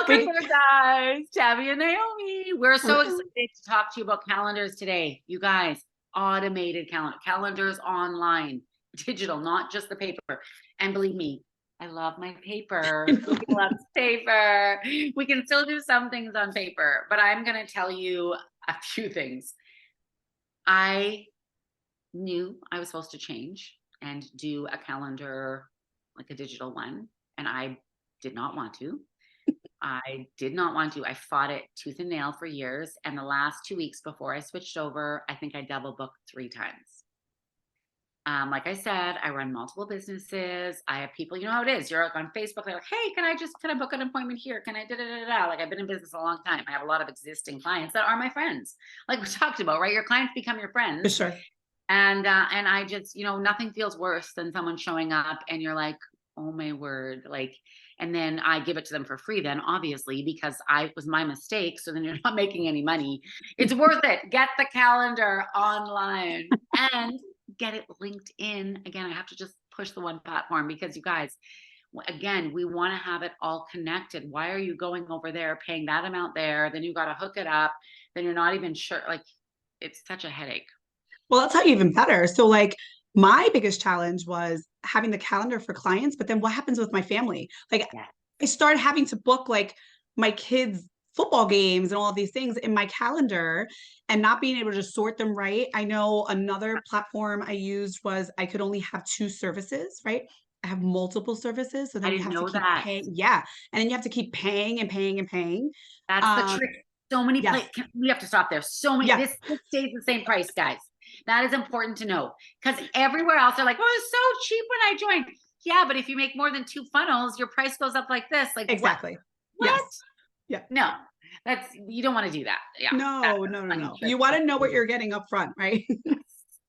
Welcome there, guys. Tabby and Naomi. We're so excited to talk to you about calendars today. You guys, automated calendars online, digital, not just the paper. And believe me, I love my paper. Who loves paper? We can still do some things on paper, but I'm going to tell you a few things. I knew I was supposed to change and do a calendar, like a digital one, and I did not want to. I did not want to. I fought it tooth and nail for years. And the last 2 weeks before I switched over, I think I double booked 3 times. Like I said, I run multiple businesses. I have people, you know how it is. You're on Facebook. They're like, hey, can I book an appointment here? Can I da-da-da-da? Like I've been in business a long time. I have a lot of existing clients that are my friends. Like we talked about, right? Your clients become your friends. For sure. And I just, nothing feels worse than someone showing up and you're like, oh my word, like, and then I give it to them for free then obviously because I was my mistake. So then you're not making any money. It's worth it. Get the calendar online and get it linked in. Again, I have to just push the one platform because you guys, again, we want to have it all connected. Why are you going over there, paying that amount there? Then you got to hook it up. Then you're not even sure. Like it's such a headache. Well, I'll tell you even better. So, like, my biggest challenge was having the calendar for clients, but then what happens with my family? Like, Yeah. I started having to book like my kids' football games and all of these things in my calendar and not being able to sort them right. I know another platform I used was I could only have 2 services, right? I have multiple services. So I then you didn't have to know keep that. paying. Yeah. And then you have to keep paying and paying and paying. That's the Um, trick. So many yes. places. We have to stop there. So many. Yeah. This stays the same price, guys. That is important to know because everywhere else they're like, "Oh, it's so cheap when I joined." Yeah, but if you make more than 2 funnels, your price goes up like this. Like what? Exactly. What? Yes. Yeah. No, you don't want to do that. Yeah, that's No, no, a no, funny no. trick. You want to know what you're getting up front, right? Yes.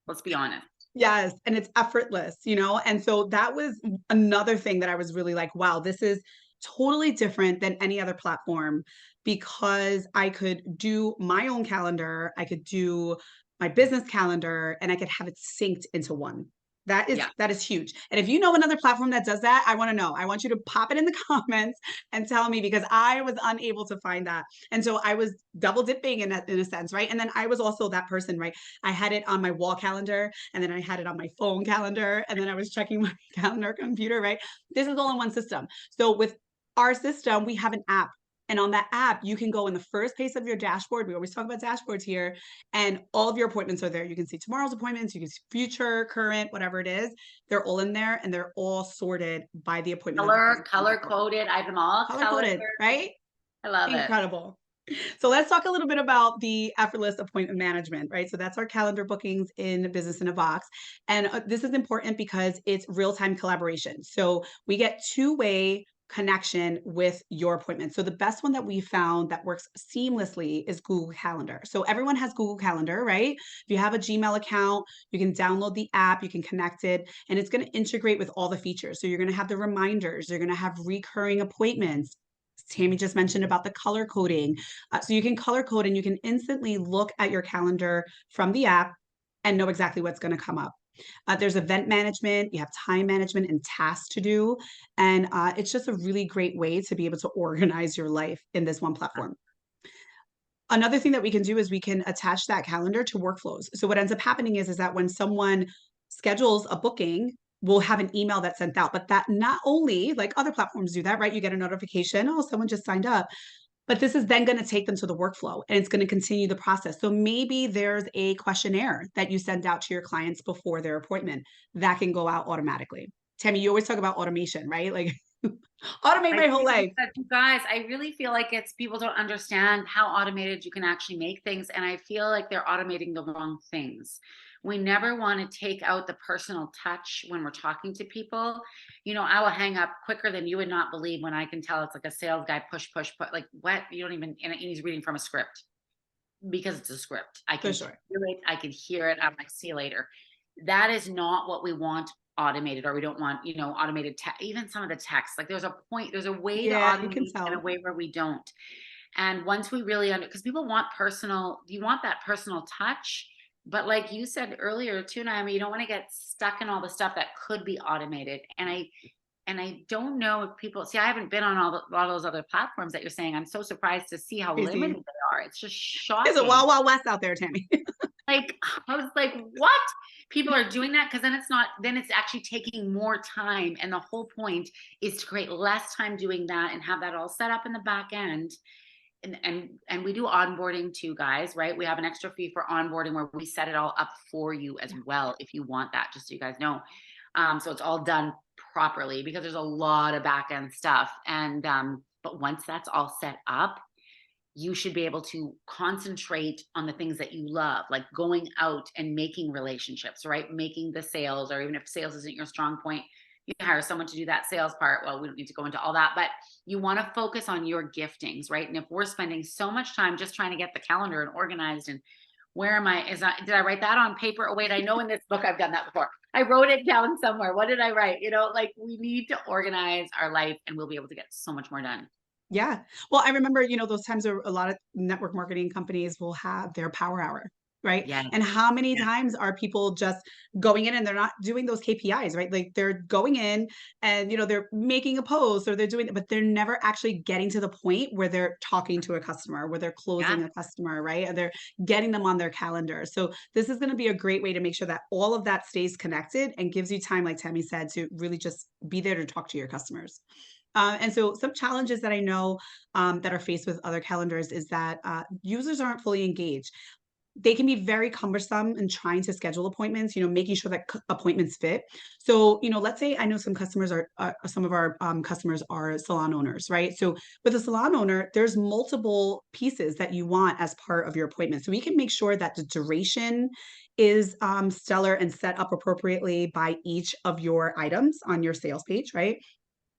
Let's be honest. Yes, and it's effortless. And so that was another thing that I was really like, wow, this is totally different than any other platform because I could do my own calendar, I could do my business calendar, and I could have it synced into one. That is Yeah. that is huge. And if you know another platform that does that, I want to know. I want you to pop it in the comments and tell me because I was unable to find that. And so I was double dipping in a sense, right? And then I was also that person, right? I had it on my wall calendar and then I had it on my phone calendar and then I was checking my calendar computer, right? This is all in one system. So with our system, we have an app. And on that app, you can go in the first page of your dashboard. We always talk about dashboards here, and all of your appointments are there. You can see tomorrow's appointments, you can see future, current, whatever it is. They're all in there and they're all sorted by the appointment of the Color coded. I have them all color colored. coded, right? I love it. Incredible. So let's talk a little bit about the effortless appointment management, right? So that's our calendar bookings in Business in a Box. And this is important because it's real-time collaboration. So we get two-way connection with your appointment. So the best one that we found that works seamlessly is Google Calendar. So everyone has Google Calendar, right? If you have a Gmail account, you can download the app, you can connect it, and it's going to integrate with all the features. So you're going to have the reminders, you're going to have recurring appointments. Tammy just mentioned about the color coding. So you can color code and you can instantly look at your calendar from the app and know exactly what's going to come up. There's event management, you have time management and tasks to do. And it's just a really great way to be able to organize your life in this one platform. Another thing that we can do is we can attach that calendar to workflows. So what ends up happening is that when someone schedules a booking, we'll have an email that's sent out. But that not only like other platforms do that, right? You get a notification, oh, someone just signed up. But this is then going to take them to the workflow and it's going to continue the process. So maybe there's a questionnaire that you send out to your clients before their appointment that can go out automatically. Tammy, you always talk about automation, right? Like automate my whole life. You guys, I really feel like it's people don't understand how automated you can actually make things. And I feel like they're automating the wrong things. We never want to take out the personal touch when we're talking to people. I will hang up quicker than you would not believe when I can tell it's like a sales guy, push, push, push, like what? You don't even, and he's reading from a script because it's a script. I can For sure. hear it. I can hear it. I'm like, see you later. That is not what we want automated, or we don't want, automated even some of the text. Like there's a way to Yeah, you can automate and a tell. way where we don't. And once we really because people want you want that personal touch. But like you said earlier too, Naomi, you don't want to get stuck in all the stuff that could be automated. And And I don't know if people see, I haven't been on all those other platforms that you're saying. I'm so surprised to see how limited Crazy. they are. It's just It's a shocking. wild, wild west out there, Tammy. Like, I was like, what? People are doing that because then it's not, then it's actually taking more time. And the whole point is to create less time doing that and have that all set up in the back end. And we do onboarding too, guys, right? We have an extra fee for onboarding where we set it all up for you as well if you want that, just so you guys know. So it's all done properly because there's a lot of back end stuff. And but once that's all set up, you should be able to concentrate on the things that you love, like going out and making relationships, right? Making the sales, or even if sales isn't your strong point, you can hire someone to do that sales part. Well, we don't need to go into all that, but you want to focus on your giftings, right? And if we're spending so much time just trying to get the calendar and organized, and where am I? Did I write that on paper? Oh, wait, I know in this book I've done that before. I wrote it down somewhere. What did I write? Like we need to organize our life and we'll be able to get so much more done. Yeah. Well, I remember, those times where a lot of network marketing companies will have their power hour, right? Yeah. And how many Yeah. times are people just going in and they're not doing those KPIs, right? Like they're going in and, they're making a post or they're doing it, but they're never actually getting to the point where they're talking to a customer, where they're closing Yeah. a customer, right? And they're getting them on their calendar. So this is going to be a great way to make sure that all of that stays connected and gives you time, like Tammy said, to really just be there to talk to your customers. And so some challenges that I know that are faced with other calendars is that users aren't fully engaged. They can be very cumbersome in trying to schedule appointments, making sure that appointments fit. So, let's say I know some of our customers are salon owners, right? So with a salon owner, there's multiple pieces that you want as part of your appointment. So we can make sure that the duration is stellar and set up appropriately by each of your items on your sales page, right?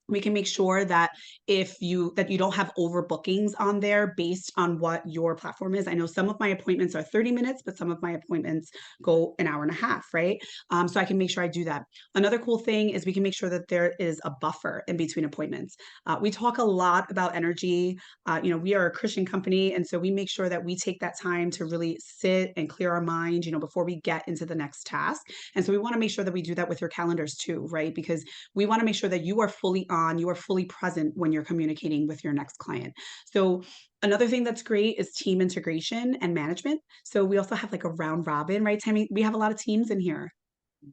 We can make sure that that you don't have overbookings on there based on what your platform is. I know some of my appointments are 30 minutes, but some of my appointments go an hour and a half, right? So I can make sure I do that. Another cool thing is we can make sure that there is a buffer in between appointments. We talk a lot about energy. We are a Christian company, and so we make sure that we take that time to really sit and clear our mind, before we get into the next task. And so we want to make sure that we do that with your calendars too, right? Because we want to make sure that you are fully on, you are fully present when you're communicating with your next client. So another thing that's great is team integration and management. So we also have like a round robin, right, Tammy? We have a lot of teams in here.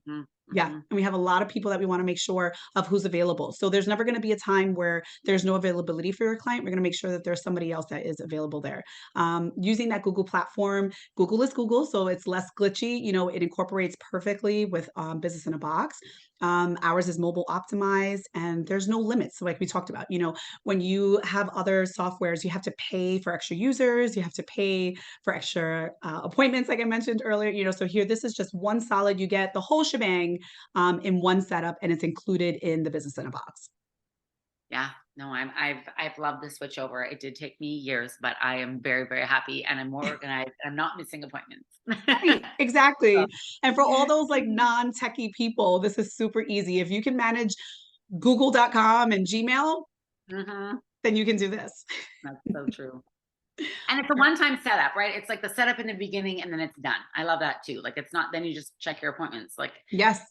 Hmm. Yeah, Hmm. and we have a lot of people that we wanna make sure of who's available. So there's never gonna be a time where there's no availability for your client. We're gonna make sure that there's somebody else that is available there. Using that Google platform, Google is Google, so it's less glitchy. It incorporates perfectly with Business in a Box. Ours is mobile optimized, and there's no limits. So like we talked about, when you have other softwares, you have to pay for extra users, you have to pay for extra appointments, like I mentioned earlier. So here, this is just one solid. You get the whole shebang in one setup, and it's included in the Business in a Box. Yeah, no, I've loved the switch over. It did take me years, but I am very, very happy and I'm more organized. I'm not missing appointments. Right, So, exactly. And for all those like non-techie people, this is super easy. If you can manage google.com and Gmail, mhm, then you can do this. that's so true. And it's a one-time setup, right? It's like the setup in the beginning and then it's done. I love that too. Like it's not, then you just check your appointments. Like Yes.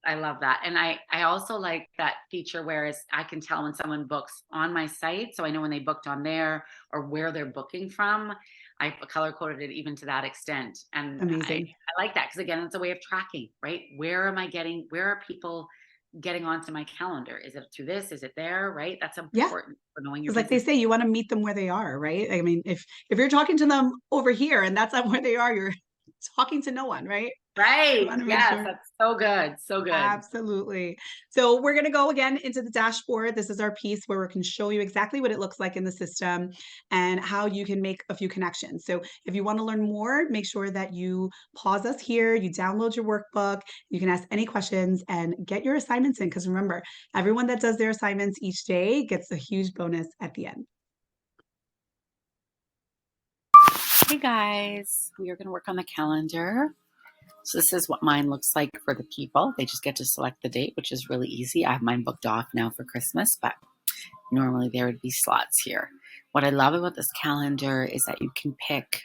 I love that. And I also like that feature whereas I can tell when someone books on my site. So I know when they booked on there or where they're booking from. I color coded it even to that extent. And Amazing. I like that because again, it's a way of tracking, right? Where are people getting onto my calendar? Is it through this? Is it there? Right? That's Yeah. important for knowing your Because like they business. say, you want to meet them where they are, right? I mean, if you're talking to them over here and that's not where they are, you're talking to no one, right? You Right. want to make Yes, sure. that's so good. So good. Absolutely. So we're going to go again into the dashboard. This is our piece where we can show you exactly what it looks like in the system and how you can make a few connections. So if you want to learn more, make sure that you pause us here, you download your workbook, you can ask any questions and get your assignments in. Because remember, everyone that does their assignments each day gets a huge bonus at the end. Hey guys, we are going to work on the calendar. So this is what mine looks like for the people. They just get to select the date, which is really easy. I have mine booked off now for Christmas, but normally there would be slots here. What I love about this calendar is that you can pick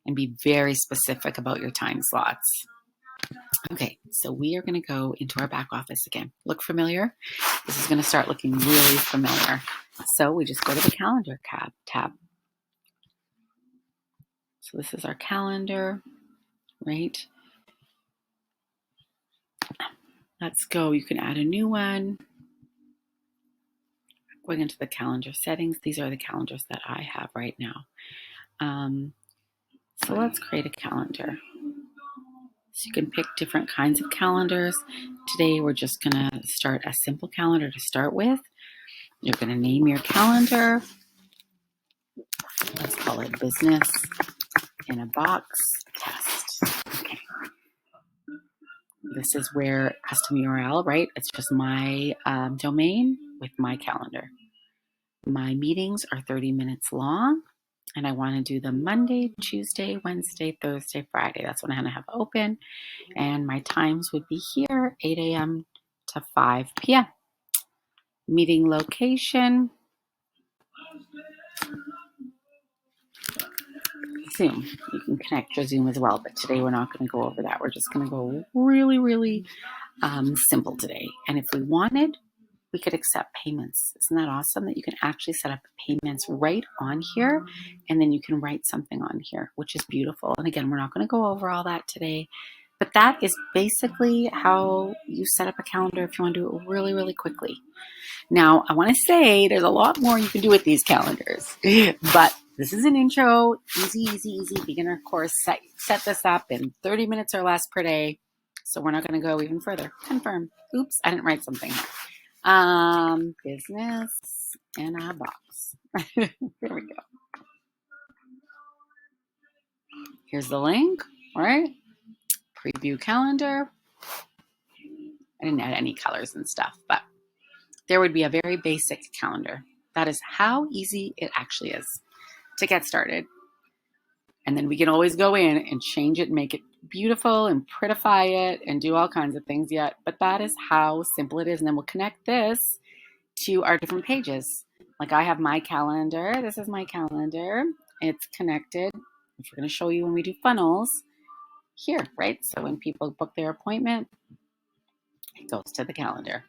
and be very specific about your time slots. Okay, so we are going to go into our back office again. Look familiar? This is going to start looking really familiar. So we just go to the calendar tab. So this is our calendar, right? Let's go. You can add a new one. Going into the calendar settings. These are the calendars that I have right now. So let's create a calendar. So you can pick different kinds of calendars. Today we're just going to start a simple calendar to start with. You're going to name your calendar. Let's call it Business in a Box Test. Okay. This is where custom URL, right? It's just my domain with my calendar. My meetings are 30 minutes long, and I want to do them Monday, Tuesday, Wednesday, Thursday, Friday. That's when I'm going to have open. And my times would be here, 8 a.m. to 5 p.m. Meeting location, Zoom. You can connect your Zoom as well, but today we're not going to go over that. We're just going to go really, really simple today. And if we wanted, we could accept payments. Isn't that awesome that you can actually set up payments right on here, and then you can write something on here, which is beautiful. And again, we're not going to go over all that today, but that is basically how you set up a calendar if you want to do it really, really quickly. Now, I want to say there's a lot more you can do with these calendars, but this is an intro, easy beginner course. Set this up in 30 minutes or less per day. So we're not going to go even further. Confirm. Oops, I didn't write something. Business in a box. Here we go. Here's the link, all right? Preview calendar. I didn't add any colors and stuff, but there would be a very basic calendar. That is how easy it actually is to get started. And then we can always go in and change it and make it beautiful and prettify it and do all kinds of things yet. But that is how simple it is. And then we'll connect this to our different pages. Like I have my calendar. This is my calendar. It's connected, which we're going to show you when we do funnels here, right? So when people book their appointment, it goes to the calendar.